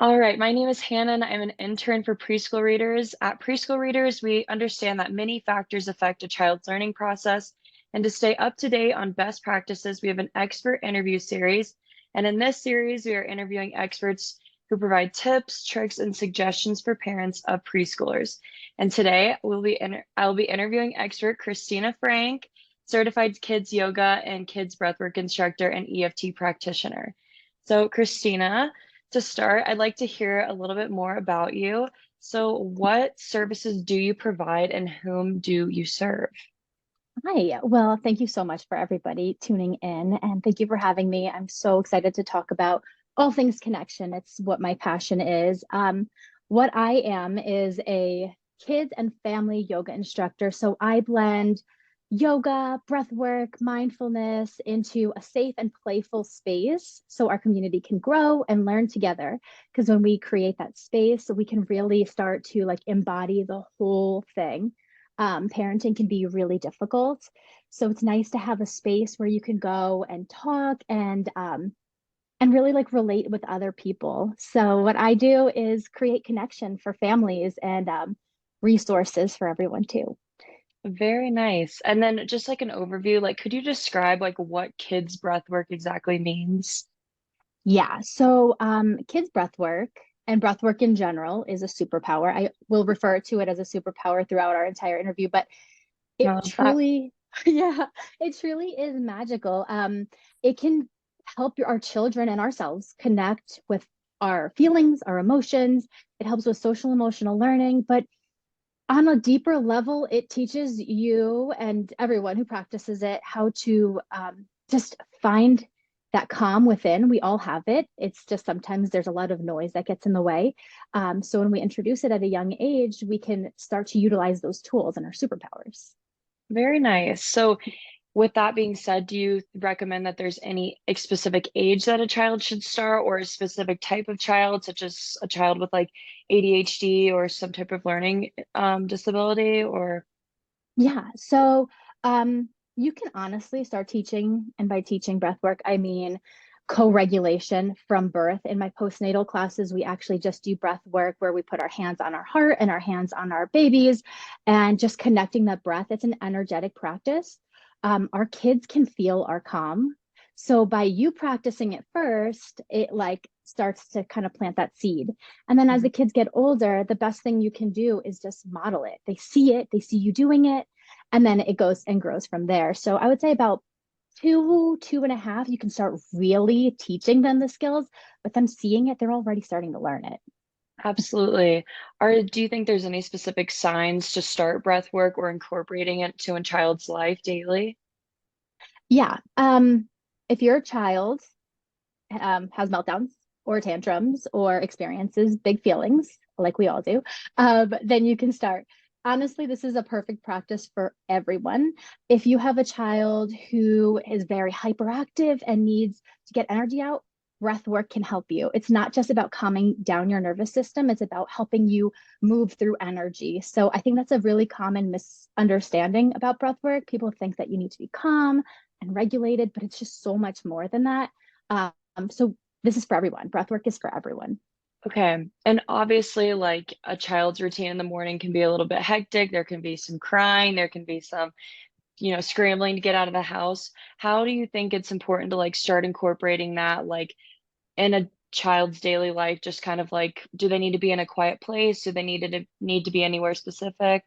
All right, my name is Hannah and I'm an intern for Preschool Readers. At Preschool Readers, we understand that many factors affect a child's learning process. And to stay up to date on best practices, we have an expert interview series. And in this series, we are interviewing experts who provide tips, tricks, and suggestions for parents of preschoolers. And today, I'll be interviewing expert Cristina Frank, certified kids yoga and kids breathwork instructor and EFT practitioner. So, Christina, to start, I'd like to hear a little bit more about you. So, what services do you provide and whom do you serve? Hi. Well, thank you so much for everybody tuning in, and thank you for having me. I'm so excited to talk about all things connection. It's what my passion is. What I am is a kids and family yoga instructor. So I blend yoga, breath work, mindfulness into a safe and playful space so our community can grow and learn together. Because when we create that space, we can really start to like embody the whole thing. Parenting can be really difficult. So it's nice to have a space where you can go and talk and really like relate with other people. So what I do is create connection for families and resources for everyone too. Very nice. And then just like an overview, like could you describe like what kids breath work exactly means? Yeah. So kids breath work and breath work in general is a superpower. I will refer to it as a superpower throughout our entire interview, but I it love that. truly, yeah, it truly is magical. It can help our children and ourselves connect with our feelings, our emotions. It helps with social emotional learning, but on a deeper level, it teaches you and everyone who practices it how to just find that calm within. We all have it. It's just sometimes there's a lot of noise that gets in the way. So when we introduce it at a young age, we can start to utilize those tools and our superpowers. Very nice. So, with that being said, do you recommend that there's any specific age that a child should start or a specific type of child, such as a child with like ADHD or some type of learning disability or Yeah. So you can honestly start teaching, and by teaching breath work, I mean co-regulation from birth. In my postnatal classes, we actually just do breath work where we put our hands on our heart and our hands on our babies and just connecting that breath. It's an energetic practice. Our kids can feel our calm. So by you practicing it first, it like starts to kind of plant that seed. And then as Mhm. the kids get older, the best thing you can do is just model it. They see it, they see you doing it, and then it goes and grows from there. So I would say about 2.5, you can start really teaching them the skills, but them seeing it, they're already starting to learn it. Absolutely. Do you think there's any specific signs to start breath work or incorporating it to a child's life daily? Yeah. If your child has meltdowns or tantrums or experiences big feelings, like we all do, then you can start. Honestly, this is a perfect practice for everyone. If you have a child who is very hyperactive and needs to get energy out, breath work can help you. It's not just about calming down your nervous system, it's about helping you move through energy. So I think that's a really common misunderstanding about breath work. People think that you need to be calm and regulated, but it's just so much more than that. So this is for everyone. Breathwork is for everyone. Okay. And obviously, like a child's routine in the morning can be a little bit hectic. There can be some crying, there can be some, scrambling to get out of the house. How do you think it's important to like start incorporating that like in a child's daily life? Just kind of like, do they need to be in a quiet place? Do they need to be anywhere specific?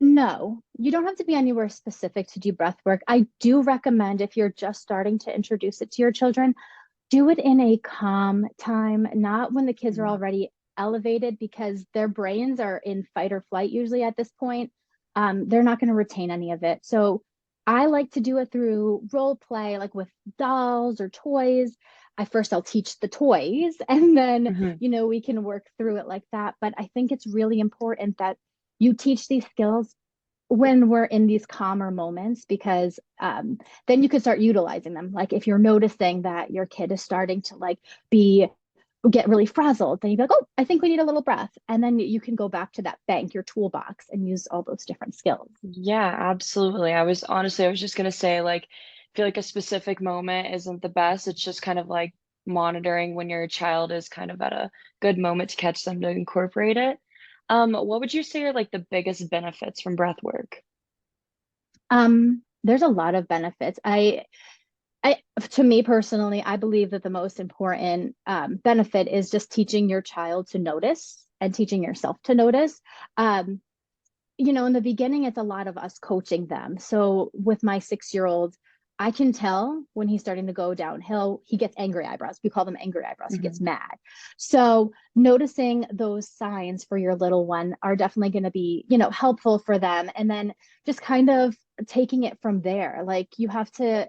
No, you don't have to be anywhere specific to do breath work. I do recommend if you're just starting to introduce it to your children, do it in a calm time, not when the kids are Mm. already elevated because their brains are in fight or flight usually at this point. They're not going to retain any of it. So I like to do it through role play, like with dolls or toys. I'll teach the toys and then, Mhm. we can work through it like that. But I think it's really important that you teach these skills when we're in these calmer moments because then you can start utilizing them. Like if you're noticing that your kid is starting to like be get really frazzled, then you'd be like, oh, I think we need a little breath. And then you can go back to that bank, your toolbox, and use all those different skills. Yeah, absolutely. I was just gonna say, like, I feel like a specific moment isn't the best. It's just kind of like monitoring when your child is kind of at a good moment to catch them to incorporate it. What would you say are like the biggest benefits from breath work? There's a lot of benefits. I, to me personally, I believe that the most important benefit is just teaching your child to notice and teaching yourself to notice. Um, in the beginning, it's a lot of us coaching them. So with my 6-year-old, I can tell when he's starting to go downhill, he gets angry eyebrows. We call them angry eyebrows. He gets Hmm. mad. So noticing those signs for your little one are definitely going to be, helpful for them. And then just kind of taking it from there. Like you have to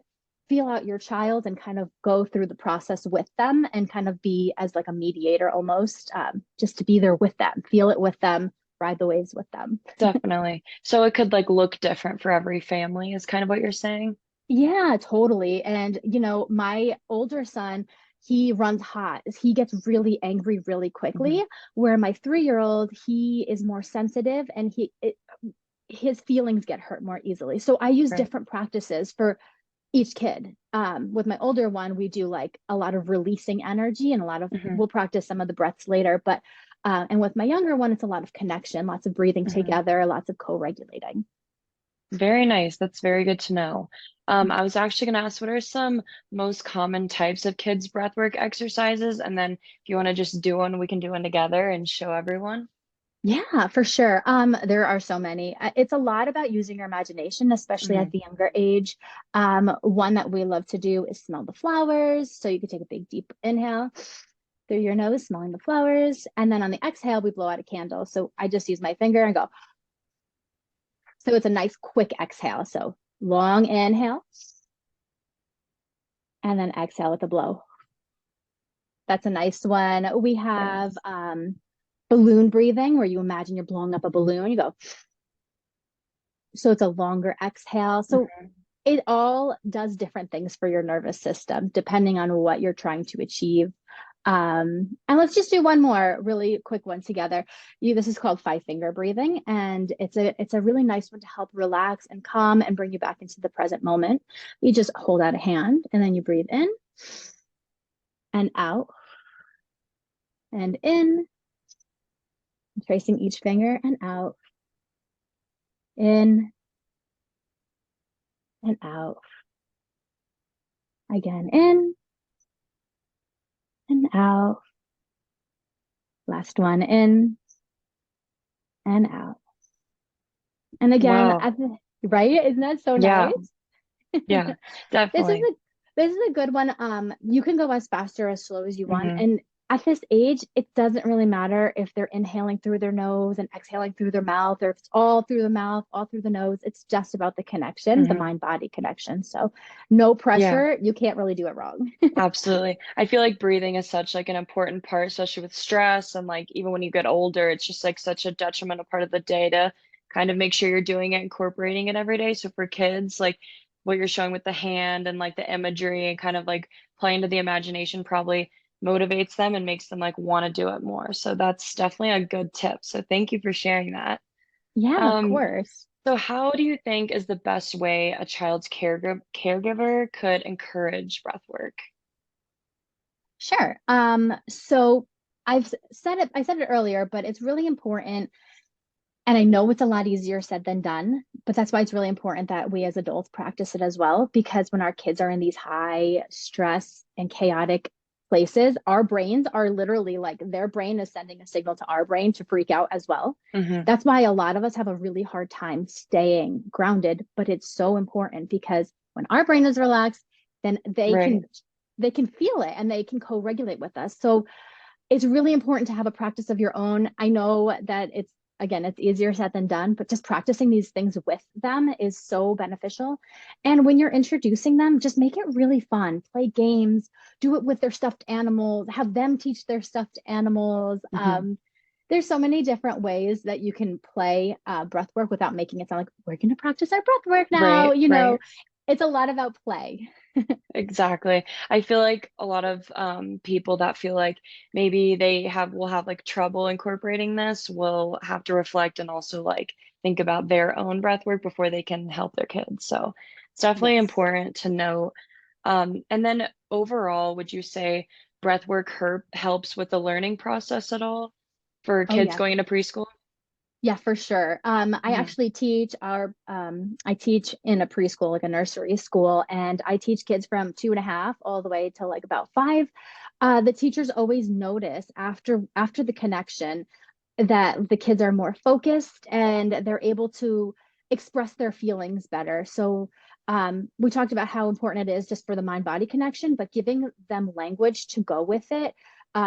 feel out your child and kind of go through the process with them and kind of be as like a mediator almost, just to be there with them, feel it with them, ride the waves with them. Definitely. So it could like look different for every family, is kind of what you're saying. Yeah, totally. And, my older son, he runs hot. He gets really angry really Hmm. quickly, where my 3-year-old, he is more sensitive and his feelings get hurt more easily. So I use Right. different practices for each kid. With my older one, we do like a lot of releasing energy and Hmm. we'll practice some of the breaths later. But, and with my younger one, it's a lot of connection, lots of breathing Hmm. together, lots of co-regulating. Very nice. That's very good to know. I was actually going to ask, what are some most common types of kids' breathwork exercises? And then if you want to just do one, we can do one together and show everyone. Yeah, for sure. There are so many. It's a lot about using your imagination, especially Hmm. at the younger age. One that we love to do is smell the flowers. So you could take a big deep inhale through your nose, smelling the flowers, and then on the exhale, we blow out a candle. So I just use my finger and go. So it's a nice quick exhale. So long inhale and then exhale with a blow. That's a nice one. We have Nice. balloon breathing, where you imagine you're blowing up a balloon. You go. So it's a longer exhale. So Mhm. it all does different things for your nervous system depending on what you're trying to achieve. And let's just do one more really quick one together. This is called 5 finger breathing, and it's a really nice one to help relax and calm and bring you back into the present moment. You just hold out a hand and then you breathe in and out and in, tracing each finger and out, in and out, again in and out. Last one in and out. And again, Wow. right? Isn't that so Yeah. nice? Yeah, This is definitely. a good one. You can go as fast or as slow as you want. Hmm. And at this age, it doesn't really matter if they're inhaling through their nose and exhaling through their mouth, or if it's all through the mouth, all through the nose. It's just about the connection, the Hmm. mind-body connection. So no Yeah. pressure. You can't really do it wrong. Absolutely. I feel like breathing is such like an important part, especially with stress and like even when you get older, it's just like such a detrimental part of the day to kind of make sure you're doing it, incorporating it every day. So for kids, like what you're showing with the hand and like the imagery and kind of like playing to the imagination probably motivates them and makes them like want to do it more. So that's definitely a good tip. So thank you for sharing that. Yeah, of Um, course. so how do you think is the best way a child's caregiver could encourage breath work? Sure. So I said it earlier, but it's really important. And I know it's a lot easier said than done, but that's why it's really important that we as adults practice it as well. Because when our kids are in these high stress and chaotic places, our brains are literally like their brain is sending a signal to our brain to freak out as well. Hmm. That's why a lot of us have a really hard time staying grounded, but it's so important because when our brain is relaxed, then Right. they can feel it and they can co-regulate with us. So it's really important to have a practice of your own. I know that it's easier said than done, but just practicing these things with them is so beneficial. And when you're introducing them, just make it really fun. Play games, do it with their stuffed animals, have them teach their stuffed animals. Hmm. There's so many different ways that you can play breath work without making it sound like we're going to practice our breath work now. Right, right. It's a lot about play. Exactly. I feel like a lot of people that feel like maybe they have will have like trouble incorporating this will have to reflect and also like think about their own breath work before they can help their kids. So it's definitely Yes. important to know. And then overall, would you say breath work helps with the learning process at all for Oh kids yeah. going into preschool? Yeah, for sure. I Hmm. actually teach I teach in a preschool, like a nursery school, and I teach kids from 2.5 all the way to like about 5. The teachers always notice after the connection that the kids are more focused and they're able to express their feelings better. So we talked about how important it is just for the mind-body connection, but giving them language to go with it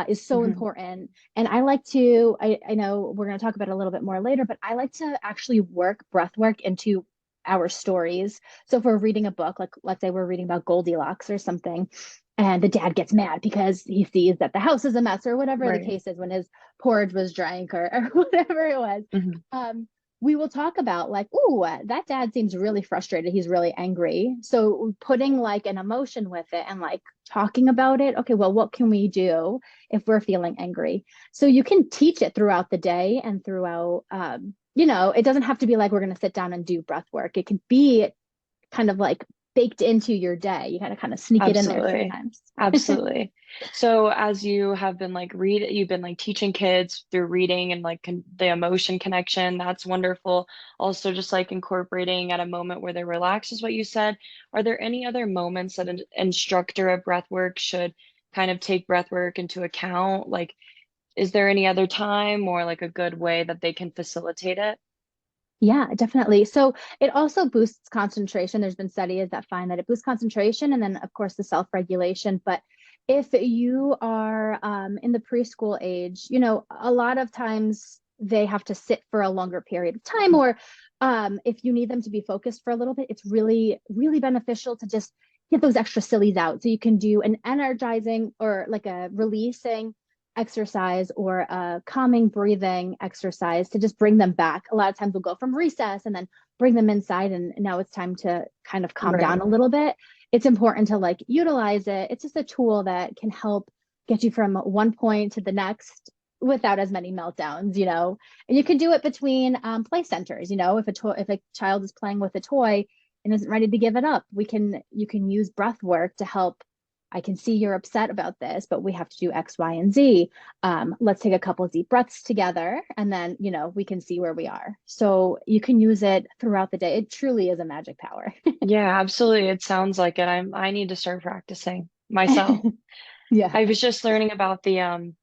is so Hmm. important. And I like to, I know we're going to talk about it a little bit more later, but I like to actually work breath work into our stories. So if we're reading a book, like let's say we're reading about Goldilocks or something, and the dad gets mad because he sees that the house is a mess or whatever the Right. case is when his porridge was drank or whatever it was. Hmm. Um, we will talk about like, oh, that dad seems really frustrated. He's really angry. So putting like an emotion with it and like talking about it. Okay, well, what can we do if we're feeling angry? So you can teach it throughout the day and throughout, it doesn't have to be like we're going to sit down and do breath work. It can be kind of like baked into your day. You gotta kind of sneak it in there Absolutely. sometimes. Absolutely. So as you have been like you've been like teaching kids through reading and like the emotion connection, that's wonderful. Also just like incorporating at a moment where they're relaxed is what you said. Are there any other moments that an instructor of breath work should kind of take breath work into account? Like, is there any other time or like a good way that they can facilitate it? Yeah, definitely. So it also boosts concentration. There's been studies that find that it boosts concentration and then, of course, the self-regulation. But if you are in the preschool age, a lot of times they have to sit for a longer period of time, or if you need them to be focused for a little bit, it's really, really beneficial to just get those extra sillies out. So you can do an energizing or like a releasing exercise or a calming breathing exercise to just bring them back. A lot of times we'll go from recess and then bring them inside, and now it's time to kind of calm down Right. a little bit. It's important to like utilize it. It's just a tool that can help get you from one point to the next without as many meltdowns. And you can do it between play centers. If a child is playing with a toy and isn't ready to give it up, you can use breath work to help. I can see you're upset about this, but we have to do X, Y, and Z. Let's take a couple of deep breaths together, and then, we can see where we are. So you can use it throughout the day. It truly is a magic power. Yeah, absolutely. It sounds like it. I need to start practicing myself. Yeah. I was just learning about the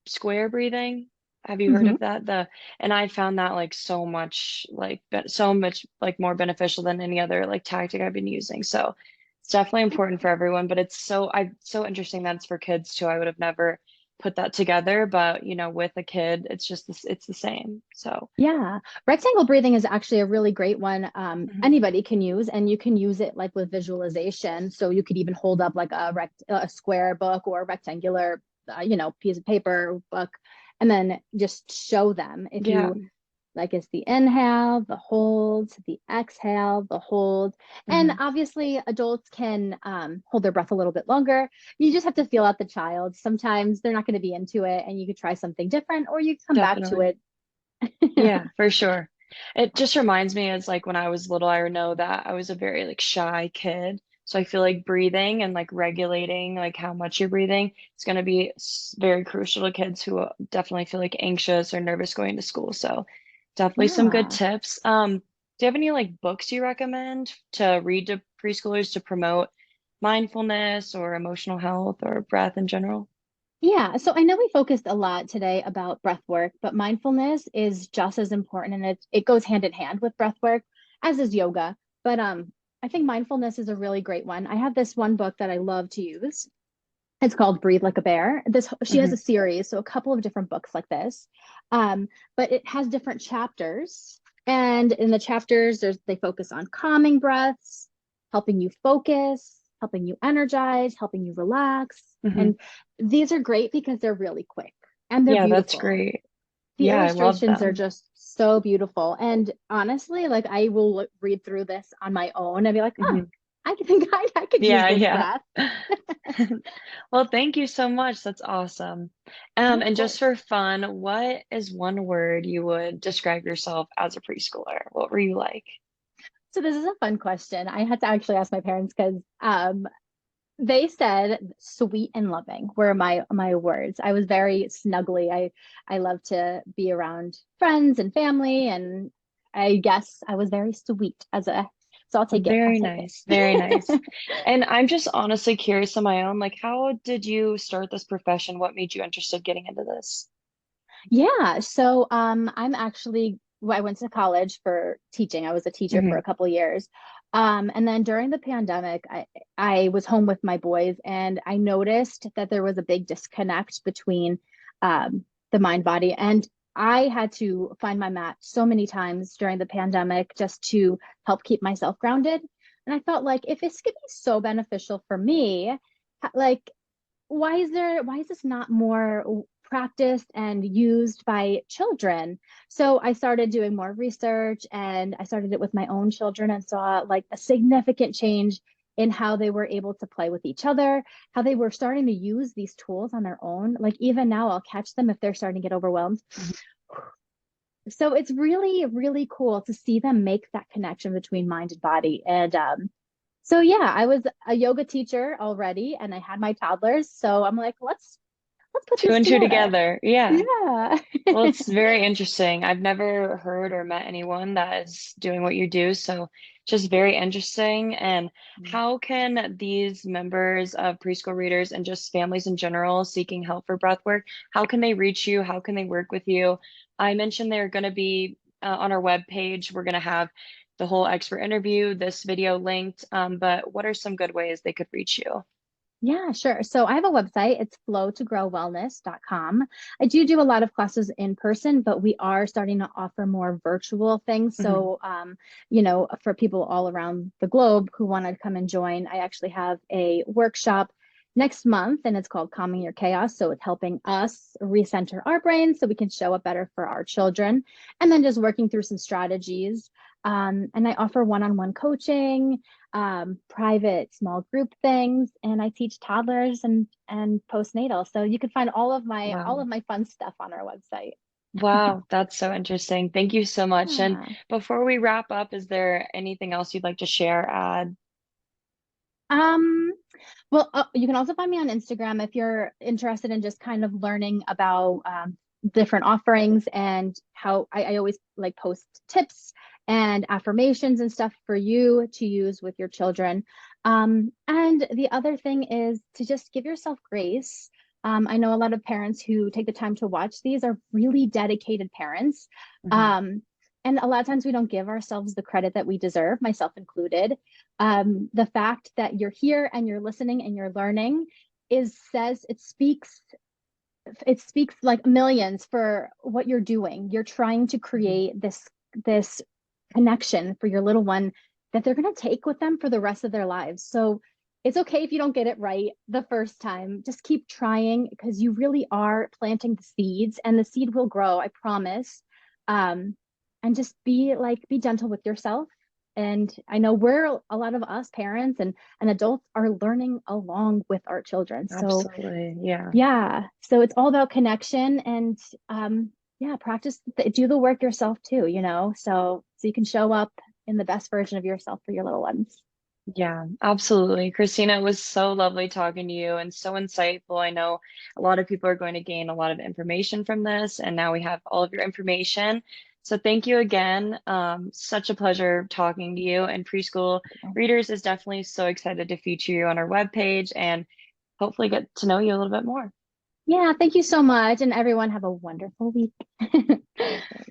square breathing. Have you heard Hmm. of that? And I found that like so much like more beneficial than any other like tactic I've been using. So it's definitely important for everyone, but so interesting that it's for kids too. I would have never put that together, but with a kid, it's the same. So Yeah. Rectangle breathing is actually a really great one. mhm. Anybody can use, and you can use it like with visualization. So you could even hold up like a square book or a rectangular, piece of paper book, and then just show them if Yeah. you like it's the inhale, the hold, the exhale, the hold. And Hmm. obviously, adults can hold their breath a little bit longer. You just have to feel out the child. Sometimes they're not going to be into it, and you could try something different, or you come back to Definitely. it. Yeah, for sure. It just reminds me as like when I was little, I know that I was a very like shy kid. So I feel like breathing and like regulating like how much you're breathing is going to be very crucial to kids who definitely feel like anxious or nervous going to school. So definitely some good Yeah. tips. Do you have any like books you recommend to read to preschoolers to promote mindfulness or emotional health or breath in general? Yeah, so I know we focused a lot today about breath work, but mindfulness is just as important, and it goes hand in hand with breath work, as is yoga. But I think mindfulness is a really great one. I have this one book that I love to use. It's called Breathe Like a Bear. This She has a Hmm. series, so a couple of different books like this. But it has different chapters. And in the chapters, they focus on calming breaths, helping you focus, helping you energize, helping you relax. Hmm. And these are great because they're really quick and they're Yeah, that's beautiful. great. The Yeah, I love illustrations are them. just so beautiful. And honestly, like I will read through this on my own and be like, oh, Hmm. I think I could use Yeah, this yeah. breath. Well, thank you so much. That's awesome. Yeah, of And just course. for fun, what is one word you would describe yourself as a preschooler? What were you like? So this is a fun question. I had to actually ask my parents because They said sweet and loving were my words. I was very snuggly. I love to be around friends and family, and I guess I was very sweet as a, so I'll take it. I'll Very take nice, very nice. it. And I'm just honestly curious on my own, like how did you start this profession? What made you interested getting into this? Yeah, so I'm actually well, I went to college for teaching. I was a teacher for Hmm. a couple years. And then during the pandemic, I was home with my boys and I noticed that there was a big disconnect between the mind body. And I had to find my mat so many times during the pandemic just to help keep myself grounded. And I felt like if this could be so beneficial for me, like why is this not more practiced and used by children? So I started doing more research and I started it with my own children and saw like a significant change in how they were able to play with each other, how they were starting to use these tools on their own. Like even now I'll catch them if they're starting to get overwhelmed. So it's really, really cool to see them make that connection between mind and body. And so yeah, I was a yoga teacher already and I had my toddlers. So I'm like, let's put Two this and two together. together. Yeah. Yeah. Well, it's very interesting. I've never heard or met anyone that is doing what you do, so just very interesting. And how can these members of preschool readers and just families in general seeking help for breath work, how can they reach you? How can they work with you? I mentioned they're going to be on our web page. We're going to have the whole expert interview, this video linked. But what are some good ways they could reach you? Yeah, sure. So I have a website. It's flowtogrowwellness.com. I do a lot of classes in person, but we are starting to offer more virtual things. Mhm. So, you know, for people all around the globe who want to come and join, I actually have a workshop next month and it's called Calming Your Chaos. So it's helping us recenter our brains so we can show up better for our children and then just working through some strategies. And I offer one-on-one coaching, private small group things, and I teach toddlers and postnatal. So you can find all Wow. of my fun stuff on our website. Wow, that's so interesting. Thank you so much. And Yeah. before we wrap up, is there anything else you'd like to share, add? Um, well, you can also find me on Instagram if you're interested in just kind of learning about different offerings and how I always like post tips and affirmations and stuff for you to use with your children. And the other thing is to just give yourself grace. I know a lot of parents who take the time to watch these are really dedicated parents. Mhm. Um, and a lot of times we don't give ourselves the credit that we deserve, myself included. The fact that you're here and you're listening and you're learning is says it speaks like millions for what you're doing. You're trying to Mhm. create this connection for your little one that they're going to take with them for the rest of their lives. So it's okay if you don't get it right the first time. Just keep trying because you really are planting the seeds and the seed will grow, I promise. Um, and just be gentle with yourself. And I know we're a lot of us parents and adults are learning along with our children. So Absolutely. Yeah. yeah. So it's all about connection and yeah, do the work yourself too, you know, so you can show up in the best version of yourself for your little ones. Yeah, absolutely. Christina, it was so lovely talking to you and so insightful. I know a lot of people are going to gain a lot of information from this, and now we have all of your information. So thank you again. Such a pleasure talking to you. And Preschool Readers is definitely so excited to feature you on our webpage and hopefully get to know you a little bit more. Yeah, thank you so much. And everyone have a wonderful week. Perfect.